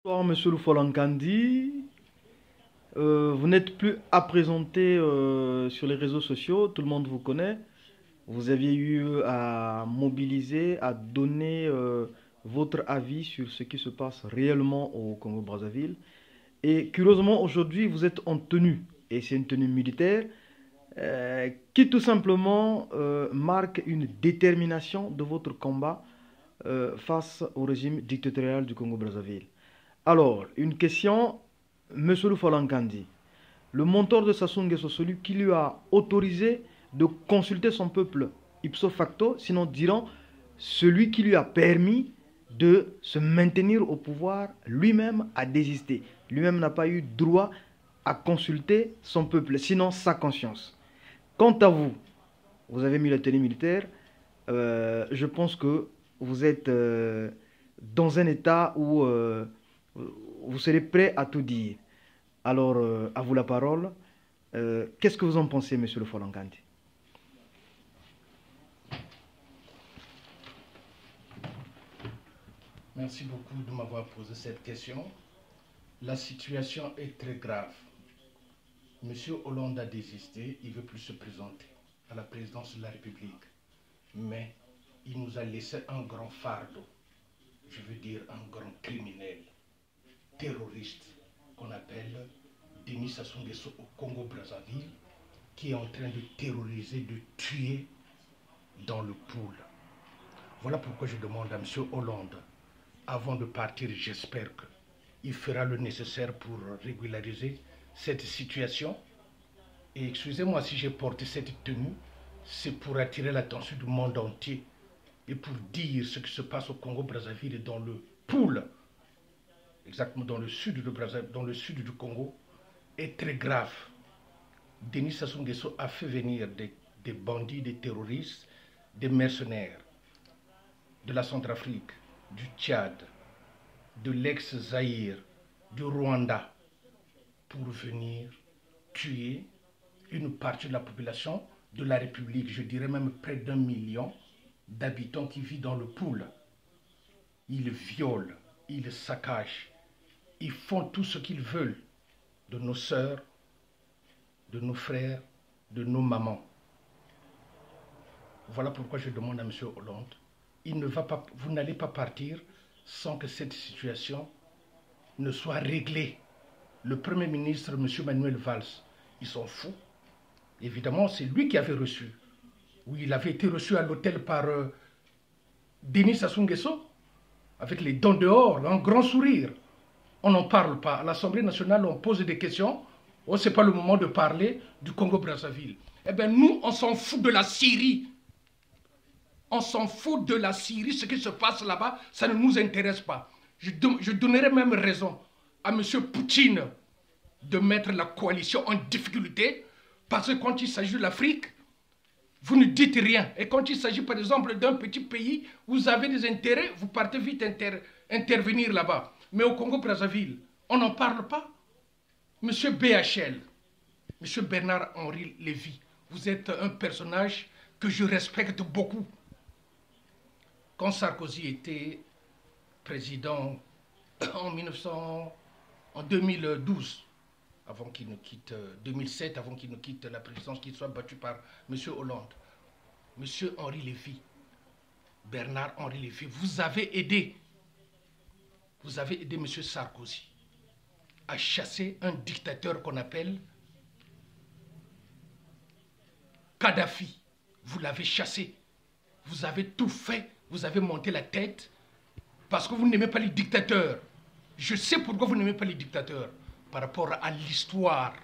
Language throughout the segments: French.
Bonsoir, Monsieur Loufolankandi. Vous n'êtes plus à présenter sur les réseaux sociaux, tout le monde vous connaît. Vous aviez eu à mobiliser, à donner votre avis sur ce qui se passe réellement au Congo-Brazzaville. Et curieusement, aujourd'hui, vous êtes en tenue, et c'est une tenue militaire, qui tout simplement marque une détermination de votre combat face au régime dictatorial du Congo-Brazzaville. Alors, une question, Monsieur Folankandi. Le mentor de Sassou Nguesso, celui qui lui a autorisé de consulter son peuple ipso facto, sinon diront celui qui lui a permis de se maintenir au pouvoir, lui-même a désisté. Lui-même n'a pas eu droit à consulter son peuple, sinon sa conscience. Quant à vous, vous avez mis la tenue militaire, je pense que vous êtes dans un état où vous serez prêt à tout dire. Alors, à vous la parole. Qu'est-ce que vous en pensez, Monsieur le Folankandi? Merci beaucoup de m'avoir posé cette question. La situation est très grave. Monsieur Hollande a désisté, il ne veut plus se présenter à la présidence de la République. Mais il nous a laissé un grand fardeau, je veux dire un grand criminel, terroriste, qu'on appelle Denis Sassou Nguesso au Congo-Brazzaville, qui est en train de terroriser, de tuer dans le pool. Voilà pourquoi je demande à monsieur Hollande, avant de partir, j'espère qu'il fera le nécessaire pour régulariser cette situation. Et excusez-moi si j'ai porté cette tenue, c'est pour attirer l'attention du monde entier et pour dire ce qui se passe au Congo-Brazzaville et dans le pool, exactement dans le sud de Brazzaville, dans le sud du Congo, est très grave. Denis Sassou Nguesso a fait venir des bandits, des terroristes, des mercenaires de la Centrafrique, du Tchad, de l'ex-Zaïre, du Rwanda, pour venir tuer une partie de la population de la République, je dirais même près d'1 million d'habitants qui vivent dans le pool. Ils violent, ils saccagent, ils font tout ce qu'ils veulent de nos sœurs, de nos frères, de nos mamans. Voilà pourquoi je demande à M. Hollande, vous n'allez pas partir sans que cette situation ne soit réglée. Le Premier ministre, M. Manuel Valls, ils sont fous. Évidemment, c'est lui qui avait reçu. Oui, il avait été reçu à l'hôtel par Denis Sassou Nguesso, avec les dents dehors, un grand sourire. On n'en parle pas. À l'Assemblée nationale, on pose des questions. Oh, ce n'est pas le moment de parler du Congo-Brazzaville. Eh bien, nous, on s'en fout de la Syrie. On s'en fout de la Syrie. Ce qui se passe là-bas, ça ne nous intéresse pas. Je donnerais même raison à M. Poutine de mettre la coalition en difficulté, parce que quand il s'agit de l'Afrique, vous ne dites rien. Et quand il s'agit par exemple d'un petit pays, vous avez des intérêts, vous partez vite intervenir là-bas. Mais au Congo-Brazzaville, on n'en parle pas. Monsieur BHL, Monsieur Bernard-Henri Lévy, vous êtes un personnage que je respecte beaucoup. Quand Sarkozy était président en 2012, avant qu'il ne quitte 2007, avant qu'il ne quitte la présidence, qu'il soit battu par M. Hollande. M. Henri Lévy, Bernard-Henri Lévy, vous avez aidé M. Sarkozy à chasser un dictateur qu'on appelle Kadhafi. Vous l'avez chassé. Vous avez tout fait. Vous avez monté la tête parce que vous n'aimez pas les dictateurs. Je sais pourquoi vous n'aimez pas les dictateurs. Par rapport à l'histoire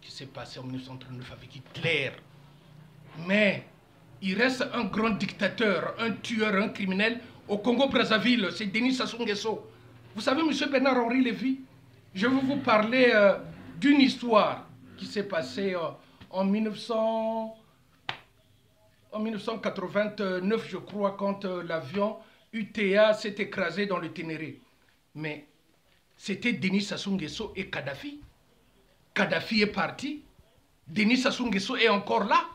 qui s'est passée en 1939 avec Hitler. Mais il reste un grand dictateur, un tueur, un criminel au Congo-Brazzaville, c'est Denis Sassou Nguesso. Vous savez, M. Bernard-Henri Lévy, je vais vous parler d'une histoire qui s'est passée en 1989, je crois, quand l'avion UTA s'est écrasé dans le Ténéré. Mais c'était Denis Sassou Nguesso et Kadhafi. Kadhafi est parti. Denis Sassou Nguesso est encore là.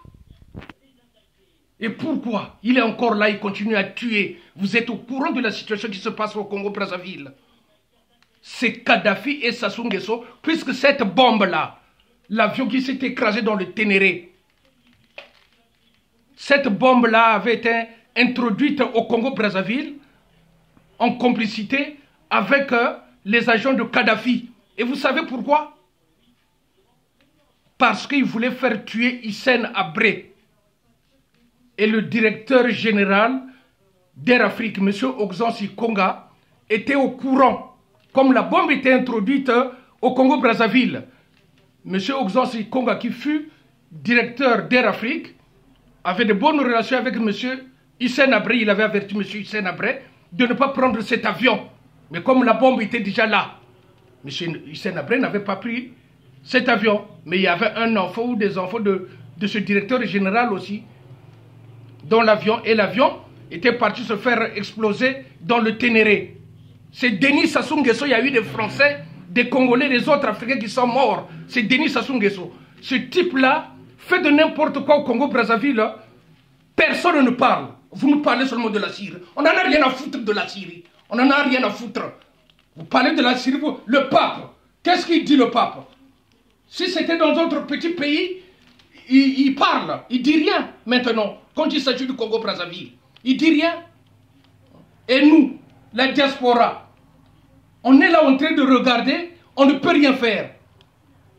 Et pourquoi il est encore là, il continue à tuer? Vous êtes au courant de la situation qui se passe au Congo-Brazzaville. c'est Kadhafi et Sassou Nguesso, puisque cette bombe-là, l'avion qui s'est écrasé dans le Ténéré, cette bombe-là avait été introduite au Congo-Brazzaville en complicité avec les agents de Kadhafi. Et vous savez pourquoi? Parce qu'il voulait faire tuer Hissène Habré. Et le directeur général d'Air Afrique, M. Oxansi Konga, était au courant. Comme la bombe était introduite au Congo-Brazzaville, M. Oxansi Konga, qui fut directeur d'Air Afrique, avait de bonnes relations avec M. Hissène Habré. Il avait averti M. Hissène Habré de ne pas prendre cet avion. Mais comme la bombe était déjà là, M. Hissène Habré n'avait pas pris cet avion. Mais il y avait un enfant ou des enfants de ce directeur général aussi, dans l'avion. Et l'avion était parti se faire exploser dans le Ténéré. C'est Denis Sassou Nguesso. Il y a eu des Français, des Congolais, des autres Africains qui sont morts. C'est Denis Sassou Nguesso. Ce type-là fait de n'importe quoi au Congo-Brazzaville. Personne ne parle. Vous nous parlez seulement de la Syrie. On n'en a rien à foutre de la Syrie. On n'en a rien à foutre. Vous parlez de la Syrie, le pape. Qu'est-ce qu'il dit le pape? Si c'était dans d'autres petits pays, il parle. Il dit rien maintenant. Quand il s'agit du Congo-Brazzaville, il dit rien. Et nous, la diaspora, on est là en train de regarder, on ne peut rien faire.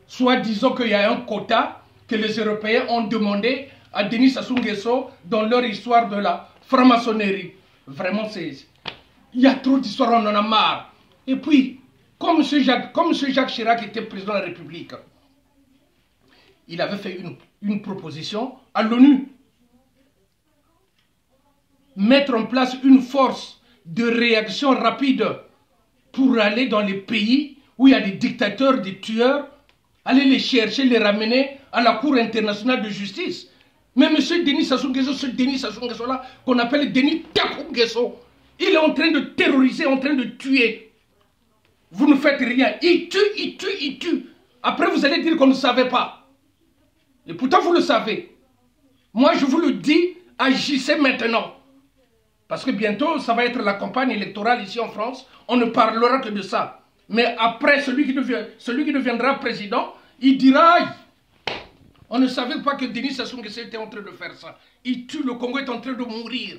Soit disons qu'il y a un quota que les Européens ont demandé à Denis Sassou Nguesso dans leur histoire de la franc-maçonnerie. Vraiment, il y a trop d'histoires, on en a marre. Et puis, comme M. Jacques Chirac était président de la République, il avait fait une proposition à l'ONU. Mettre en place une force de réaction rapide pour aller dans les pays où il y a des dictateurs, des tueurs, aller les chercher, les ramener à la Cour internationale de justice. Mais M. Denis Sassou Nguesso, ce Denis Sassou Nguesso là, qu'on appelle Denis Takou Nguesso, il est en train de terroriser, en train de tuer. Vous ne faites rien. Il tue, il tue, il tue. Après, vous allez dire qu'on ne savait pas. Et pourtant, vous le savez. Moi, je vous le dis, agissez maintenant. Parce que bientôt, ça va être la campagne électorale ici en France. On ne parlera que de ça. Mais après, celui qui deviendra président, il dira... On ne savait pas que Denis Sassou Nguesso était en train de faire ça. Il tue, le Congo est en train de mourir.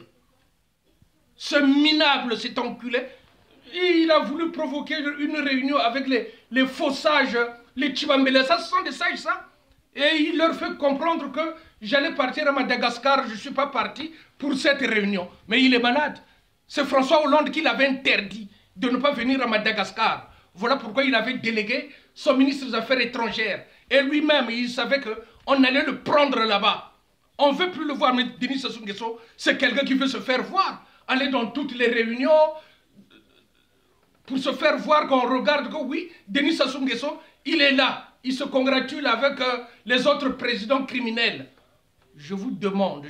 Ce minable, cet enculé, il a voulu provoquer une réunion avec les faux sages, les Tchibambélés. Ça, ce sont des sages, ça. Et il leur fait comprendre que j'allais partir à Madagascar, je ne suis pas parti pour cette réunion. Mais il est malade. C'est François Hollande qui l'avait interdit de ne pas venir à Madagascar. Voilà pourquoi il avait délégué son ministre des Affaires étrangères. Et lui-même, il savait qu'on allait le prendre là-bas. On ne veut plus le voir, mais Denis Sassou Nguesso, c'est quelqu'un qui veut se faire voir. Aller dans toutes les réunions pour se faire voir, qu'on regarde que oui, Denis Sassou Nguesso, il est là. Il se congratule avec les autres présidents criminels. Je vous demande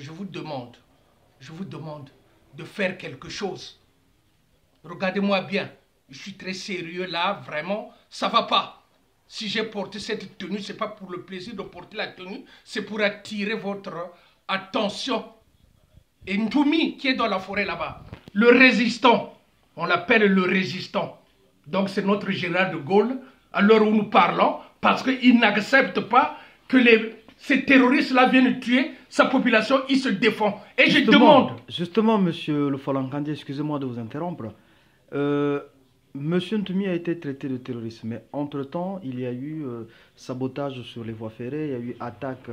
de faire quelque chose. Regardez-moi bien. Je suis très sérieux là, vraiment, ça ne va pas. Si j'ai porté cette tenue, ce n'est pas pour le plaisir de porter la tenue, c'est pour attirer votre attention. Et Ntoumi, qui est dans la forêt là-bas, le résistant, on l'appelle le résistant. Donc c'est notre général de Gaulle, à l'heure où nous parlons, parce qu'il n'accepte pas que ces terroristes-là viennent tuer sa population, il se défend. Et je demande... Justement, monsieur Le Falankandi, excusez-moi de vous interrompre. Monsieur Ntoumi a été traité de terroriste, mais entre-temps, il y a eu sabotage sur les voies ferrées, il y a eu attaque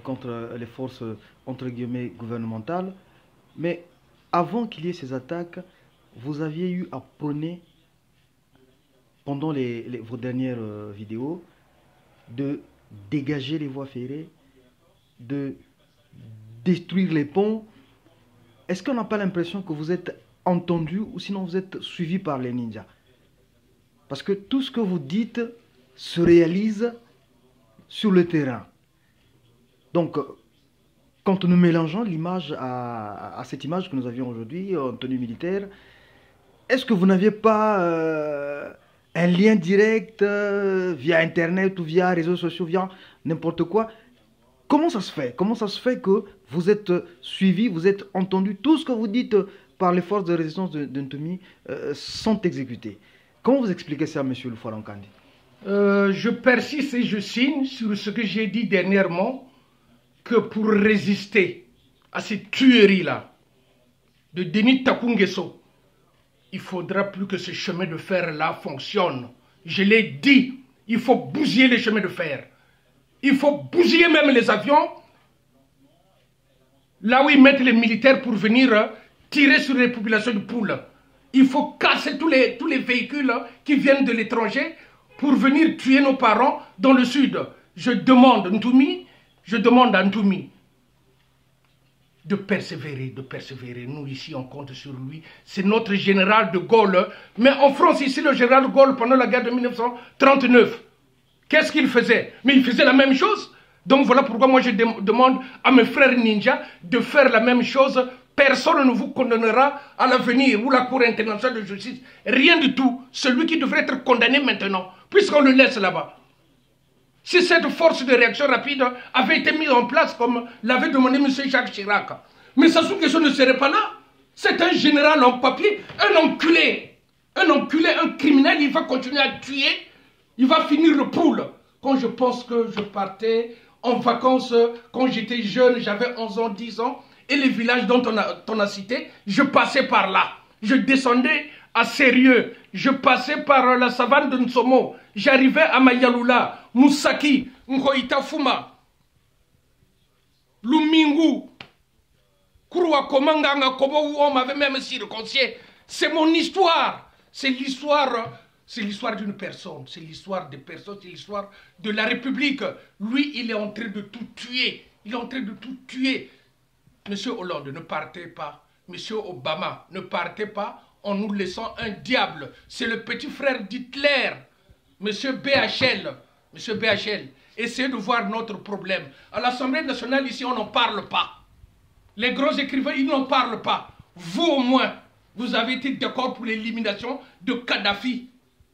contre les forces, entre guillemets, gouvernementales. Mais avant qu'il y ait ces attaques, vous aviez eu à prôner, pendant vos dernières vidéos, de dégager les voies ferrées, de détruire les ponts. Est-ce qu'on n'a pas l'impression que vous êtes entendu ou sinon vous êtes suivi par les ninjas? Parce que tout ce que vous dites se réalise sur le terrain. Donc, quand nous mélangeons l'image à cette image que nous avions aujourd'hui en tenue militaire, est-ce que vous n'aviez pas un lien direct via Internet ou via réseaux sociaux, via n'importe quoi? Comment ça se fait? Comment ça se fait que vous êtes suivi, vous êtes entendu, tout ce que vous dites par les forces de résistance de Ntoumi sont exécutés? Comment vous expliquez ça, M. Lufalankandi? Je persiste et je signe sur ce que j'ai dit dernièrement, que pour résister à cette tuerie-là de Denis Sassou Nguesso, il faudra plus que ce chemin de fer-là fonctionne. Je l'ai dit, il faut bousiller les chemins de fer. Il faut bousiller même les avions, là où ils mettent les militaires pour venir tirer sur les populations de poules. Il faut casser tous les véhicules qui viennent de l'étranger pour venir tuer nos parents dans le sud. Je demande à Ntoumi de persévérer. Nous ici on compte sur lui. C'est notre général de Gaulle. Mais en France ici, le général de Gaulle pendant la guerre de 1939, qu'est-ce qu'il faisait? Mais il faisait la même chose. Donc voilà pourquoi moi je demande à mes frères ninjas de faire la même chose. Personne ne vous condamnera à l'avenir ou la Cour internationale de justice. Rien du tout. Celui qui devrait être condamné maintenant, puisqu'on le laisse là-bas. Si cette force de réaction rapide avait été mise en place comme l'avait demandé M. Jacques Chirac, mais Sassou Nguesso ne serait pas là. C'est un général en papier, un enculé, un criminel. Il va continuer à tuer, il va finir le poule. Quand je pense que je partais en vacances, quand j'étais jeune, j'avais 11 ans, 10 ans, et les villages dont on a cité, je passais par là. Je descendais à Sérieux, je passais par la savane de Nsomo, j'arrivais à Mayaloula, Moussaki, Ngoïta Fuma, Lumingu, Kouroua Komanganga, Kobo, où on m'avait même circoncié. C'est mon histoire. C'est l'histoire d'une personne. C'est l'histoire des personnes, c'est l'histoire de la République. Lui, il est en train de tout tuer. Il est en train de tout tuer. Monsieur Hollande, ne partez pas. Monsieur Obama, ne partez pas en nous laissant un diable. C'est le petit frère d'Hitler. Monsieur BHL, essayez de voir notre problème. À l'Assemblée nationale, ici, on n'en parle pas. Les gros écrivains, ils n'en parlent pas. Vous, au moins, vous avez été d'accord pour l'élimination de Kadhafi,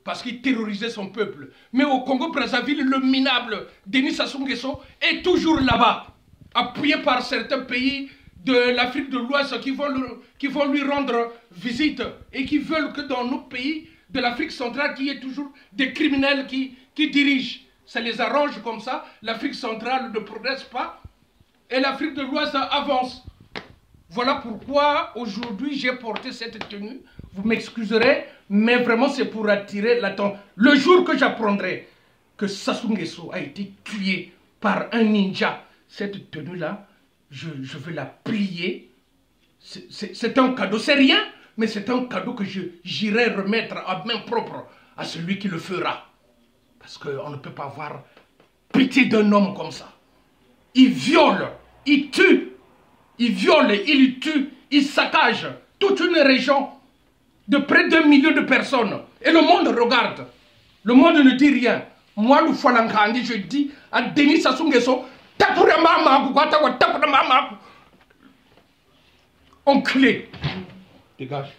parce qu'il terrorisait son peuple. Mais au Congo-Brazzaville, le minable Denis Sassou Nguesso est toujours là-bas, appuyé par certains pays de l'Afrique de l'Ouest qui vont lui rendre visite et qui veulent que dans nos pays de l'Afrique centrale, qu'il y ait toujours des criminels qui dirigent. Ça les arrange comme ça. L'Afrique centrale ne progresse pas et l'Afrique de l'Ouest avance. Voilà pourquoi aujourd'hui j'ai porté cette tenue. Vous m'excuserez, mais vraiment c'est pour attirer l'attention. Le jour que j'apprendrai que Sassou Nguesso a été tué par un ninja, cette tenue-là, je vais la plier. C'est un cadeau, c'est rien, mais c'est un cadeau que j'irai remettre à main propre à celui qui le fera. Parce qu'on ne peut pas avoir pitié d'un homme comme ça. Il viole, il tue, il tue, il saccage toute une région de près d'1 million de personnes. Et le monde regarde. Le monde ne dit rien. Moi, le Falankandi, je dis à Denis Sassou Nguesso, enculé. Dégage.